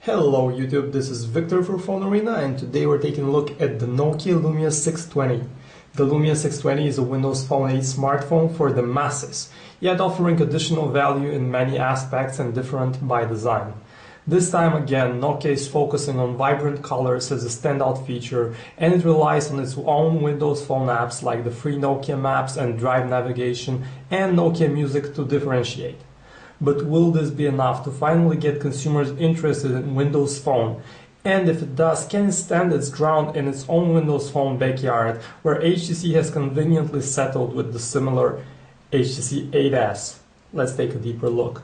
Hello YouTube, this is Victor for Phone Arena, and today we're taking a look at the Nokia Lumia 620. The Lumia 620 is a Windows Phone 8 smartphone for the masses, yet offering additional value in many aspects and different by design. This time again, Nokia is focusing on vibrant colors as a standout feature, and it relies on its own Windows Phone apps like the free Nokia Maps and Drive Navigation and Nokia Music to differentiate. But will this be enough to finally get consumers interested in Windows Phone? And if it does, can it stand its ground in its own Windows Phone backyard, where HTC has conveniently settled with the similar HTC 8S? Let's take a deeper look.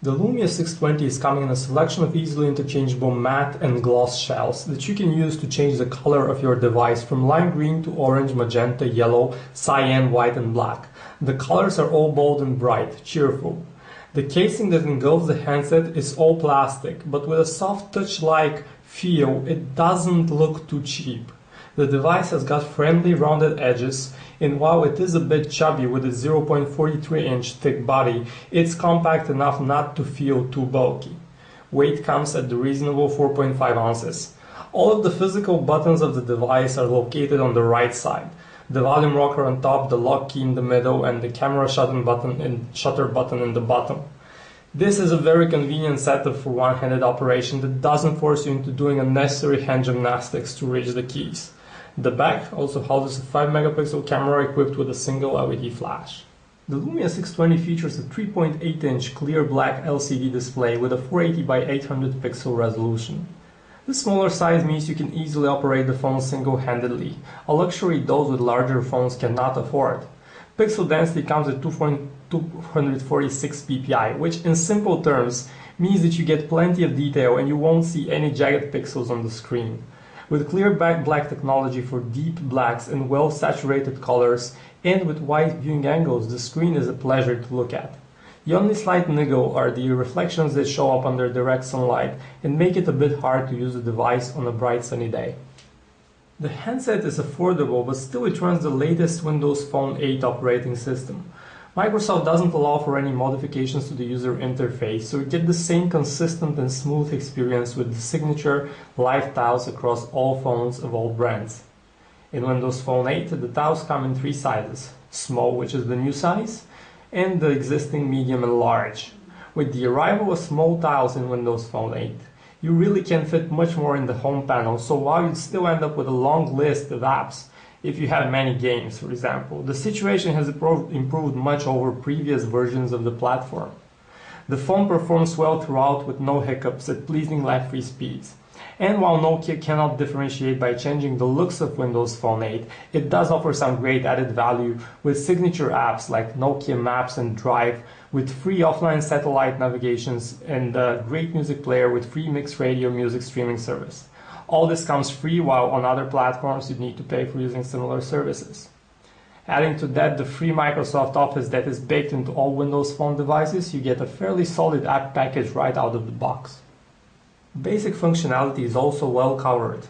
The Lumia 620 is coming in a selection of easily interchangeable matte and gloss shells that you can use to change the color of your device from lime green to orange, magenta, yellow, cyan, white and black. The colors are all bold and bright, cheerful. The casing that engulfs the handset is all plastic, but with a soft touch-like feel, it doesn't look too cheap. The device has got friendly rounded edges, and while it is a bit chubby with a 0.43-inch thick body, it's compact enough not to feel too bulky. Weight comes at the reasonable 4.5 ounces. All of the physical buttons of the device are located on the right side. The volume rocker on top, the lock key in the middle, and the camera shutter button in the bottom. This is a very convenient setup for one-handed operation that doesn't force you into doing unnecessary hand gymnastics to reach the keys. The back also houses a 5-megapixel camera equipped with a single LED flash. The Lumia 620 features a 3.8-inch clear black LCD display with a 480 by 800 pixel resolution. The smaller size means you can easily operate the phone single-handedly, a luxury those with larger phones cannot afford. Pixel density comes at 246 ppi, which in simple terms means that you get plenty of detail and you won't see any jagged pixels on the screen. With clear black technology for deep blacks and well-saturated colors, and with wide viewing angles, the screen is a pleasure to look at. The only slight niggle are the reflections that show up under direct sunlight and make it a bit hard to use the device on a bright sunny day. The handset is affordable, but still it runs the latest Windows Phone 8 operating system. Microsoft doesn't allow for any modifications to the user interface, so you get the same consistent and smooth experience with the signature live tiles across all phones of all brands. In Windows Phone 8, the tiles come in three sizes: small, which is the new size, and the existing medium and large. With the arrival of small tiles in Windows Phone 8, you really can fit much more in the home panel, so while you'd still end up with a long list of apps, if you have many games, for example, the situation has improved much over previous versions of the platform. The phone performs well throughout with no hiccups at pleasing lag-free speeds. And while Nokia cannot differentiate by changing the looks of Windows Phone 8, it does offer some great added value with signature apps like Nokia Maps and Drive, with free offline satellite navigations, and a great music player with free mixed radio music streaming service. All this comes free, while on other platforms you need to pay for using similar services. Adding to that the free Microsoft Office that is baked into all Windows Phone devices, you get a fairly solid app package right out of the box. Basic functionality is also well covered.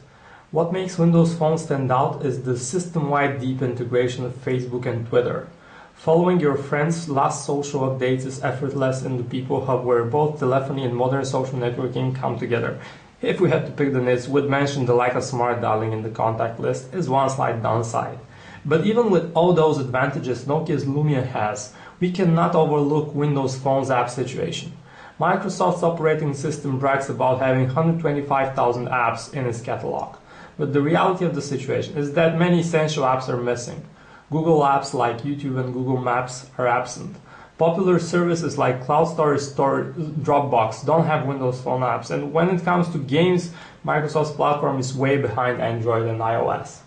What makes Windows Phone stand out is the system-wide deep integration of Facebook and Twitter. Following your friends' last social updates is effortless in the People Hub, where both telephony and modern social networking come together. If we had to pick the nits, we'd mention the lack of smart dialing in the contact list as one slight downside. But even with all those advantages Nokia's Lumia has, we cannot overlook Windows Phone's app situation. Microsoft's operating system brags about having 125,000 apps in its catalog. But the reality of the situation is that many essential apps are missing. Google apps like YouTube and Google Maps are absent. Popular services like cloud storage Dropbox don't have Windows Phone apps, and when it comes to games, Microsoft's platform is way behind Android and iOS.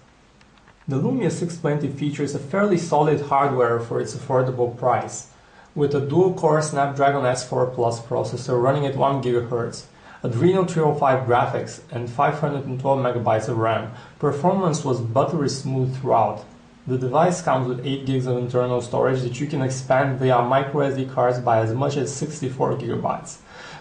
The Lumia 620 features a fairly solid hardware for its affordable price. With a dual-core Snapdragon S4 Plus processor running at 1 GHz, Adreno 305 graphics, and 512 MB of RAM, performance was buttery smooth throughout. The device comes with 8 GB of internal storage that you can expand via microSD cards by as much as 64 GB.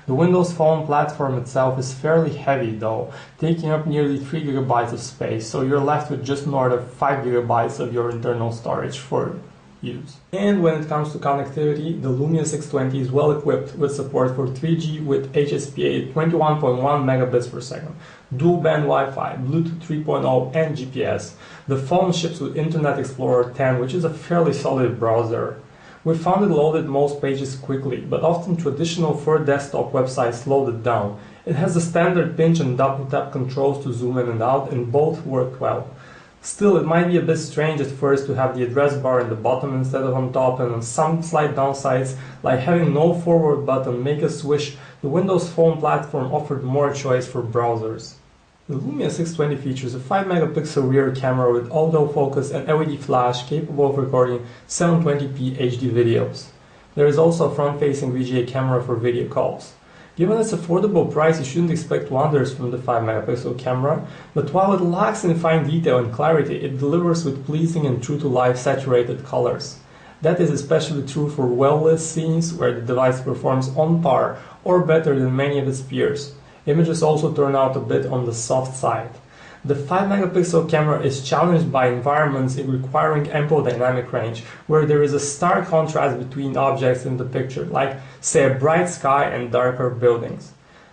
The Windows Phone platform itself is fairly heavy though, taking up nearly 3 GB of space, so you're left with just north of 5 GB of your internal storage for use. And when it comes to connectivity, the Lumia 620 is well equipped with support for 3G with HSPA 21.1 megabits per second, dual band Wi-Fi, Bluetooth 3.0 and GPS. The phone ships with Internet Explorer 10, which is a fairly solid browser. We found it loaded most pages quickly, but often traditional for desktop websites slowed it down. It has the standard pinch and double tap controls to zoom in and out, and both worked well. Still, it might be a bit strange at first to have the address bar in the bottom instead of on top, and on some slight downsides, like having no forward button, make us wish the Windows Phone platform offered more choice for browsers. The Lumia 620 features a 5-megapixel rear camera with autofocus and LED flash capable of recording 720p HD videos. There is also a front-facing VGA camera for video calls. Given its affordable price, you shouldn't expect wonders from the 5-megapixel camera, but while it lacks in fine detail and clarity, it delivers with pleasing and true-to-life saturated colors. That is especially true for well-lit scenes where the device performs on par or better than many of its peers. Images also turn out a bit on the soft side. The 5-megapixel camera is challenged by environments requiring ample dynamic range, where there is a stark contrast between objects in the picture, like, say, a bright sky and darker buildings.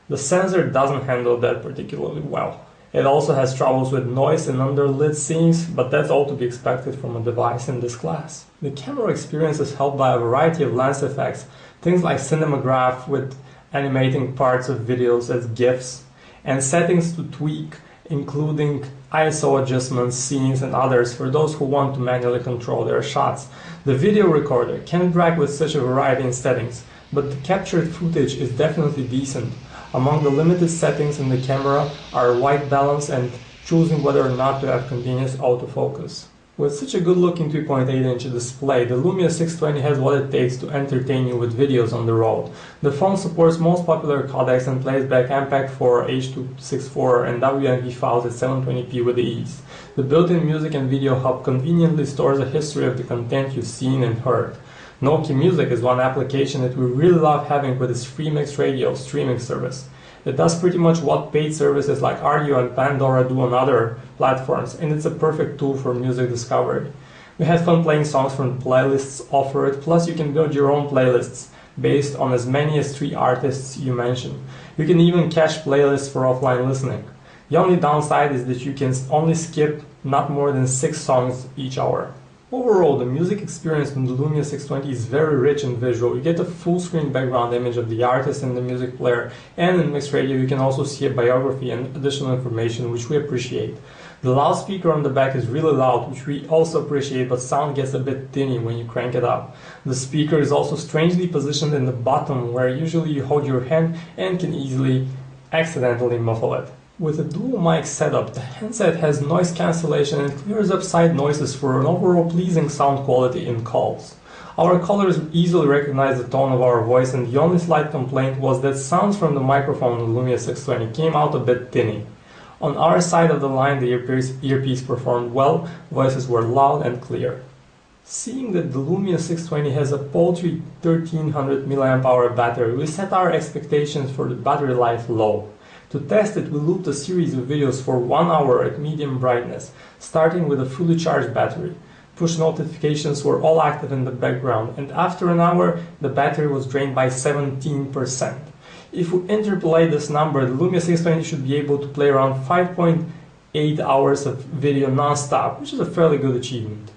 The sensor doesn't handle that particularly well. It also has troubles with noise in underlit scenes, but that's all to be expected from a device in this class. The camera experience is helped by a variety of lens effects, things like cinemagraph with animating parts of videos as GIFs, and settings to tweak, including ISO adjustments, scenes, and others for those who want to manually control their shots. The video recorder can interact with such a variety in settings, but the captured footage is definitely decent. Among the limited settings in the camera are white balance and choosing whether or not to have continuous autofocus. With such a good-looking 3.8-inch display, the Lumia 620 has what it takes to entertain you with videos on the road. The phone supports most popular codecs and plays back MPEG-4, H.264, and WMV files at 720p with ease. The built-in music and video hub conveniently stores a history of the content you've seen and heard. Nokia Music is one application that we really love having with its free mixed radio streaming service. It does pretty much what paid services like Rdio and Pandora do on other platforms, and it's a perfect tool for music discovery. We had fun playing songs from playlists offered, plus you can build your own playlists based on as many as 3 artists you mention. You can even cache playlists for offline listening. The only downside is that you can only skip not more than 6 songs each hour. Overall, the music experience from the Lumia 620 is very rich and visual. You get a full-screen background image of the artist and the music player, and in mixed radio you can also see a biography and additional information, which we appreciate. The loudspeaker on the back is really loud, which we also appreciate, but sound gets a bit tinny when you crank it up. The speaker is also strangely positioned in the bottom, where usually you hold your hand and can easily accidentally muffle it. With a dual mic setup, the handset has noise cancellation and clears up side noises for an overall pleasing sound quality in calls. Our callers easily recognize the tone of our voice, and the only slight complaint was that sounds from the microphone on the Lumia 620 came out a bit tinny. On our side of the line, the earpiece performed well, voices were loud and clear. Seeing that the Lumia 620 has a paltry 1300 mAh battery, we set our expectations for the battery life low. To test it, we looped a series of videos for 1 hour at medium brightness, starting with a fully charged battery. Push notifications were all active in the background, and after an hour, the battery was drained by 17%. If we interpolate this number, the Lumia 620 should be able to play around 5.8 hours of video non-stop, which is a fairly good achievement.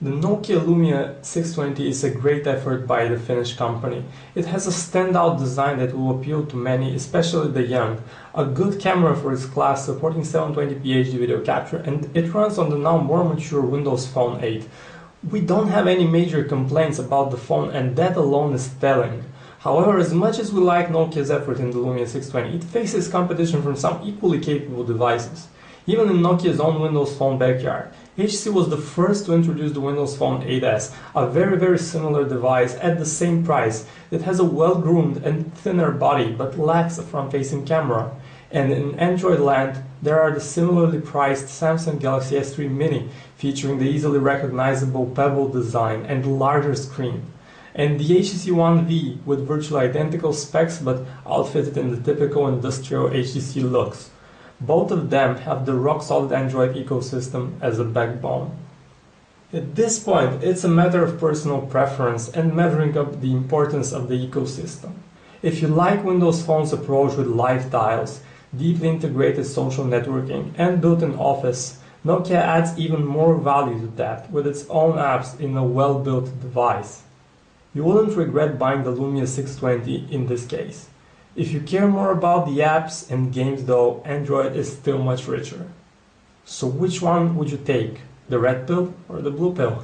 The Nokia Lumia 620 is a great effort by the Finnish company. It has a standout design that will appeal to many, especially the young, a good camera for its class supporting 720p HD video capture, and it runs on the now more mature Windows Phone 8. We don't have any major complaints about the phone, and that alone is telling. However, as much as we like Nokia's effort in the Lumia 620, it faces competition from some equally capable devices. Even in Nokia's own Windows Phone backyard, HTC was the first to introduce the Windows Phone 8S, a very similar device at the same price that has a well-groomed and thinner body but lacks a front-facing camera. And in Android land, there are the similarly priced Samsung Galaxy S3 Mini, featuring the easily recognizable bevel design and larger screen, and the HTC One V with virtually identical specs but outfitted in the typical industrial HTC looks. Both of them have the rock-solid Android ecosystem as a backbone. At this point, it's a matter of personal preference and measuring up the importance of the ecosystem. If you like Windows Phone's approach with live tiles, deeply integrated social networking, and built-in Office, Nokia adds even more value to that with its own apps in a well-built device. You wouldn't regret buying the Lumia 620 in this case. If you care more about the apps and games though, Android is still much richer. So which one would you take? The red pill or the blue pill?